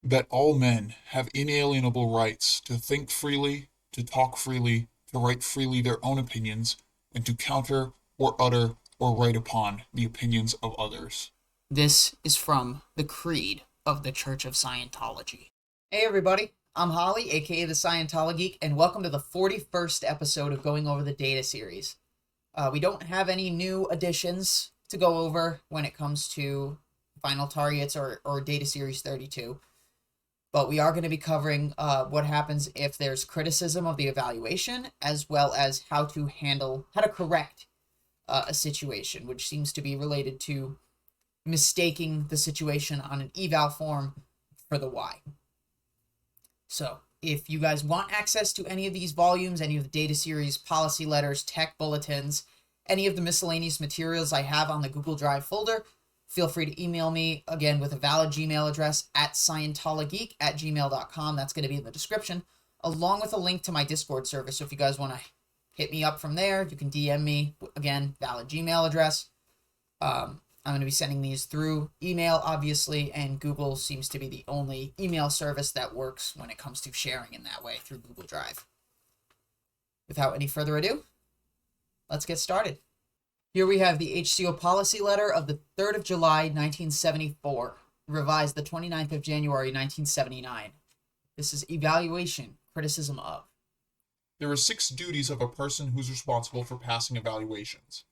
that all men have inalienable rights to think freely, to talk freely, to write freely their own opinions, and to counter or utter or write upon the opinions of others. This is from the Creed of the Church of Scientology. Hey everybody, I'm Holly, aka the ScientoloGeek, and welcome to the 41st episode of Going Over the Data series. We don't have any new additions to go over when it comes to final targets or Data Series 32, but we are going to be covering what happens if there's criticism of the evaluation, as well as how to correct a situation, which seems to be related to mistaking the situation on an eval form for the Y. So if you guys want access to any of these volumes, any of the data series, policy letters, tech bulletins, any of the miscellaneous materials I have on the Google Drive folder, feel free to email me, again, with a valid Gmail address at scientologeek@gmail.com. That's going to be in the description, along with a link to my Discord server. So if you guys want to hit me up from there, you can DM me, again, valid Gmail address. I'm going to be sending these through email, obviously, and Google seems to be the only email service that works when it comes to sharing in that way through Google Drive. Without any further ado, let's get started. Here we have the HCO policy letter of the 3rd of July, 1974, revised the 29th of January, 1979. This is evaluation, criticism of. There are 6 duties of a person who's responsible for passing evaluations.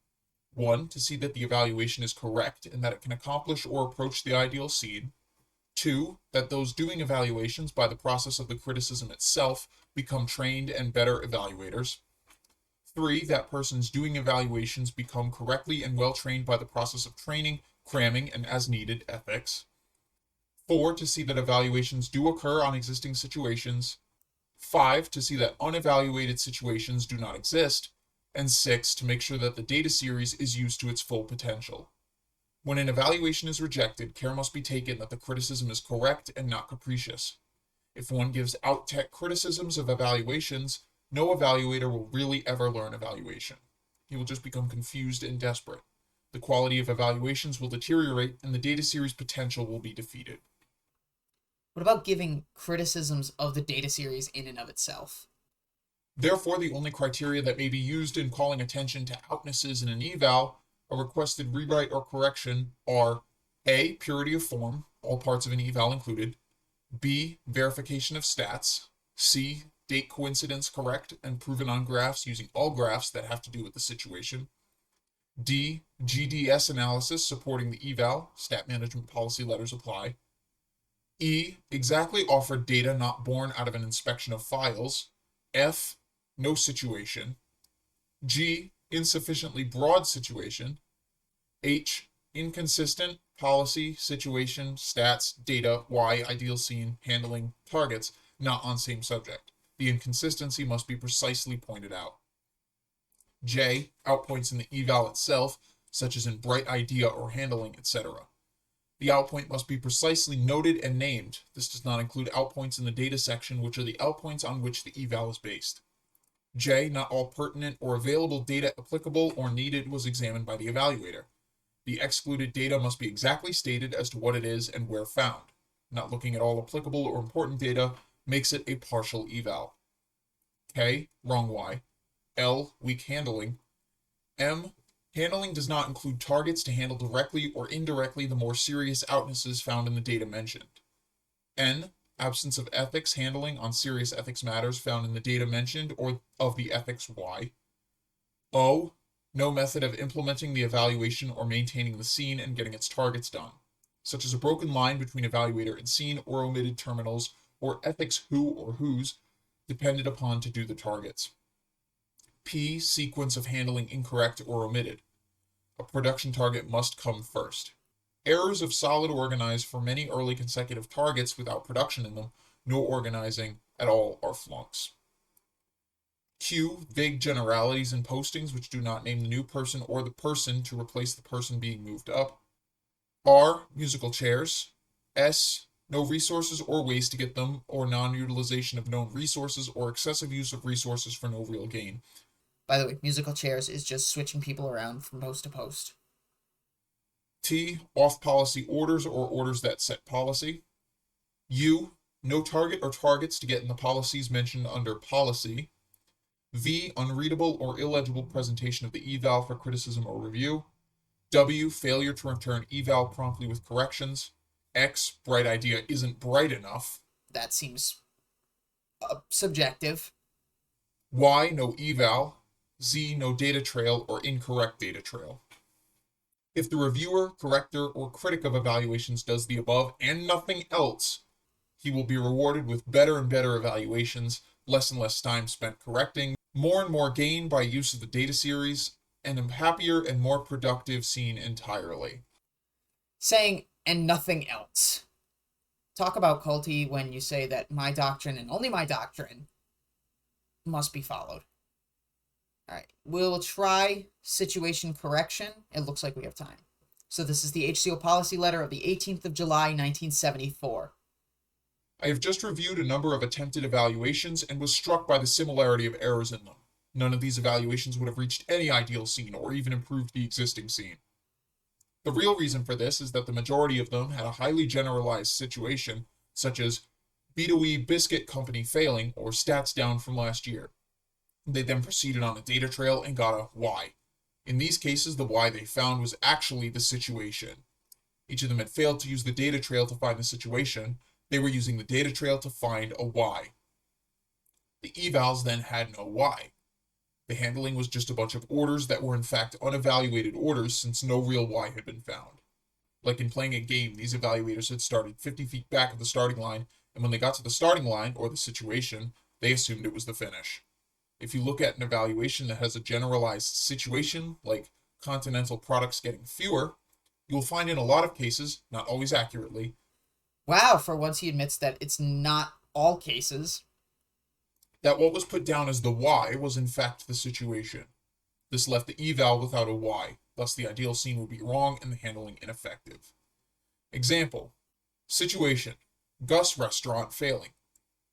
1. To see that the evaluation is correct and that it can accomplish or approach the ideal scene. 2. That those doing evaluations by the process of the criticism itself become trained and better evaluators. 3. That persons doing evaluations become correctly and well trained by the process of training, cramming, and as needed ethics. 4. To see that evaluations do occur on existing situations. 5. To see that unevaluated situations do not exist. And 6. To make sure that the data series is used to its full potential. When an evaluation is rejected, care must be taken that the criticism is correct and not capricious. If one gives out-tech criticisms of evaluations, no evaluator will really ever learn evaluation. He will just become confused and desperate. The quality of evaluations will deteriorate and the data series potential will be defeated. What about giving criticisms of the data series in and of itself? Therefore, the only criteria that may be used in calling attention to outnesses in an eval, a requested rewrite or correction, are A. Purity of form, all parts of an eval included. B. Verification of stats. C. Date coincidence correct and proven on graphs using all graphs that have to do with the situation. D. GDS analysis supporting the eval, stat management policy letters apply. E. Exactly offered data not born out of an inspection of files. F. No situation. G. Insufficiently broad situation. H. Inconsistent policy, situation, stats, data, Y, ideal scene, handling, targets, not on same subject. The inconsistency must be precisely pointed out. J. Outpoints in the eval itself, such as in bright idea or handling, etc. The outpoint must be precisely noted and named. This does not include outpoints in the data section, which are the outpoints on which the eval is based. J. Not all pertinent or available data applicable or needed was examined by the evaluator. The excluded data must be exactly stated as to what it is and where found. Not looking at all applicable or important data makes it a partial eval. K. Wrong Y. L. Weak handling. M. Handling does not include targets to handle directly or indirectly the more serious outnesses found in the data mentioned. N. Absence of ethics handling on serious ethics matters found in the data mentioned or of the ethics Y. O. No method of implementing the evaluation or maintaining the scene and getting its targets done, such as a broken line between evaluator and scene or omitted terminals or ethics who or whose depended upon to do the targets. P. Sequence of handling incorrect or omitted. A production target must come first. Errors of solid organized for many early consecutive targets without production in them, no organizing at all, are flunks. Q. Vague generalities in postings which do not name the new person or the person to replace the person being moved up. R. Musical chairs. S. No resources or ways to get them, or non-utilization of known resources or excessive use of resources for no real gain. By the way, musical chairs is just switching people around from post to post. T. Off-policy orders or orders that set policy. U, no target or targets to get in the policies mentioned under policy. V, unreadable or illegible presentation of the eval for criticism or review. W, failure to return eval promptly with corrections. X, bright idea isn't bright enough. That seems subjective. Y, no eval. Z, no data trail or incorrect data trail. If the reviewer, corrector, or critic of evaluations does the above and nothing else, he will be rewarded with better and better evaluations, less and less time spent correcting, more and more gain by use of the data series, and a happier and more productive scene entirely. Saying, and nothing else. Talk about culty when you say that my doctrine and only my doctrine must be followed. Alright, we'll try situation correction. It looks like we have time. So this is the HCO policy letter of the 18th of July, 1974. I have just reviewed a number of attempted evaluations and was struck by the similarity of errors in them. None of these evaluations would have reached any ideal scene or even improved the existing scene. The real reason for this is that the majority of them had a highly generalized situation, such as B2E biscuit company failing or stats down from last year. They then proceeded on a data trail and got a Y. In these cases, the Y they found was actually the situation. Each of them had failed to use the data trail to find the situation. They were using the data trail to find a Y. The evals then had no Y. The handling was just a bunch of orders that were in fact unevaluated orders since no real Y had been found. Like in playing a game, these evaluators had started 50 feet back of the starting line, and when they got to the starting line, or the situation, they assumed it was the finish. If you look at an evaluation that has a generalized situation, like Continental products getting fewer, you'll find in a lot of cases, not always accurately, Wow, for once he admits that it's not all cases. that what was put down as the Y was in fact the situation. This left the eval without a Y, thus the ideal scene would be wrong and the handling ineffective. Example: situation, Gus restaurant failing.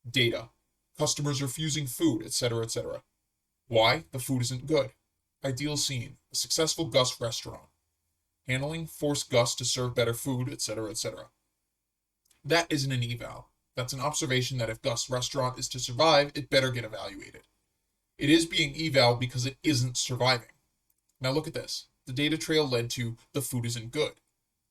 Data, customers refusing food, etc., etc. Why? The food isn't good. Ideal scene, a successful Gus restaurant. Handling, force Gus to serve better food, etc., etc. That isn't an eval. That's an observation that if Gus' restaurant is to survive, it better get evaluated. It is being eval because it isn't surviving. Now look at this. The data trail led to the food isn't good.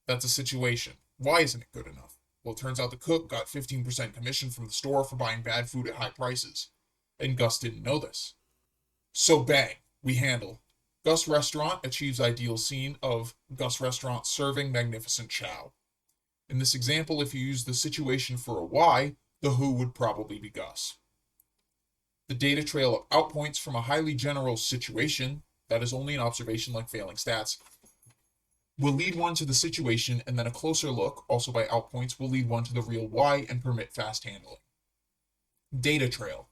That's a situation. Why isn't it good enough? Well, it turns out the cook got 15% commission from the store for buying bad food at high prices. And Gus didn't know this. So bang, we handle. Gus Restaurant achieves ideal scene of Gus Restaurant serving magnificent chow. In this example, if you use the situation for a Y, the who would probably be Gus. The data trail of outpoints from a highly general situation, that is only an observation like failing stats, will lead one to the situation, and then a closer look, also by outpoints, will lead one to the real Y and permit fast handling. Data trail.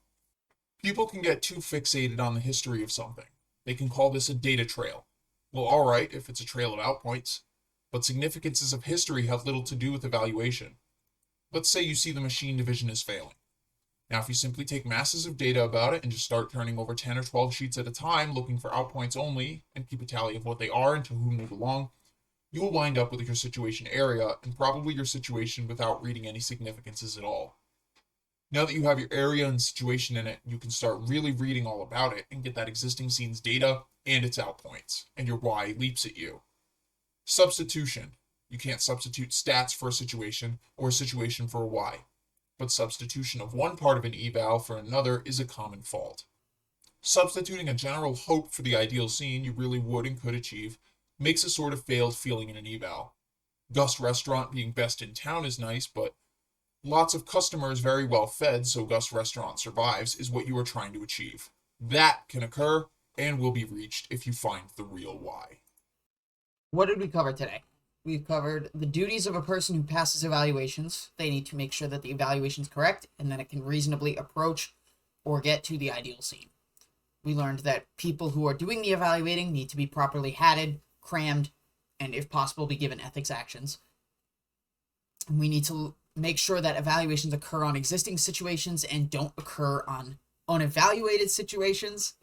People can get too fixated on the history of something. They can call this a data trail. Well, alright, if it's a trail of outpoints. But significances of history have little to do with evaluation. Let's say you see the machine division is failing. Now, if you simply take masses of data about it and just start turning over 10 or 12 sheets at a time, looking for outpoints only, and keep a tally of what they are and to whom they belong, you will wind up with your situation area and probably your situation without reading any significances at all. Now that you have your area and situation in it, you can start really reading all about it and get that existing scene's data and its outpoints, and your Y leaps at you. Substitution. You can't substitute stats for a situation or a situation for a Y, but substitution of one part of an eval for another is a common fault. Substituting a general hope for the ideal scene you really would and could achieve makes a sort of failed feeling in an eval. Gus Restaurant being best in town is nice, but lots of customers very well fed so Gus Restaurant survives is what you are trying to achieve. That can occur and will be reached if you find the real Y. What did we cover today? We've covered the duties of a person who passes evaluations. They need to make sure that the evaluation is correct and that it can reasonably approach or get to the ideal scene. We learned that people who are doing the evaluating need to be properly hatted, crammed, and if possible be given ethics actions. We need to make sure that evaluations occur on existing situations and don't occur on unevaluated situations.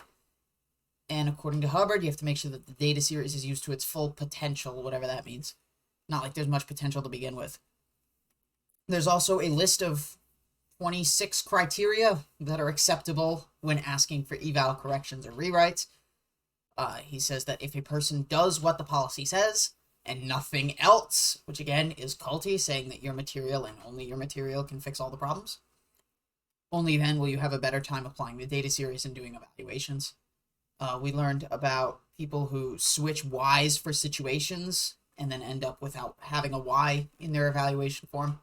And according to Hubbard, you have to make sure that the data series is used to its full potential, whatever that means. Not like there's much potential to begin with. There's also a list of 26 criteria that are acceptable when asking for eval corrections or rewrites. He says that if a person does what the policy says and nothing else, which again is culty, saying that your material and only your material can fix all the problems, only then will you have a better time applying the data series and doing evaluations. We learned about people who switch Ys for situations and then end up without having a Y in their evaluation form.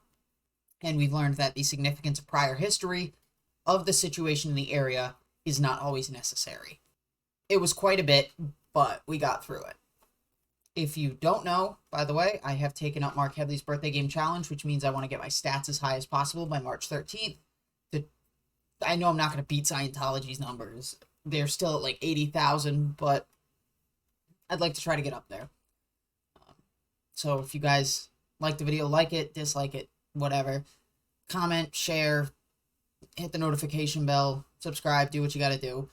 And we've learned that the significance of prior history of the situation in the area is not always necessary. It was quite a bit, but we got through it. If you don't know, by the way, I have taken up Mark Headley's birthday game challenge, which means I want to get my stats as high as possible by March 13th. I know I'm not going to beat Scientology's numbers. They're still at like 80,000, but I'd like to try to get up there. So if you guys like the video, like it, dislike it, whatever. Comment, share, hit the notification bell, subscribe, do what you got to do.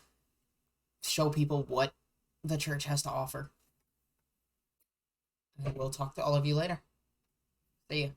Show people what the church has to offer. And we'll talk to all of you later. See ya.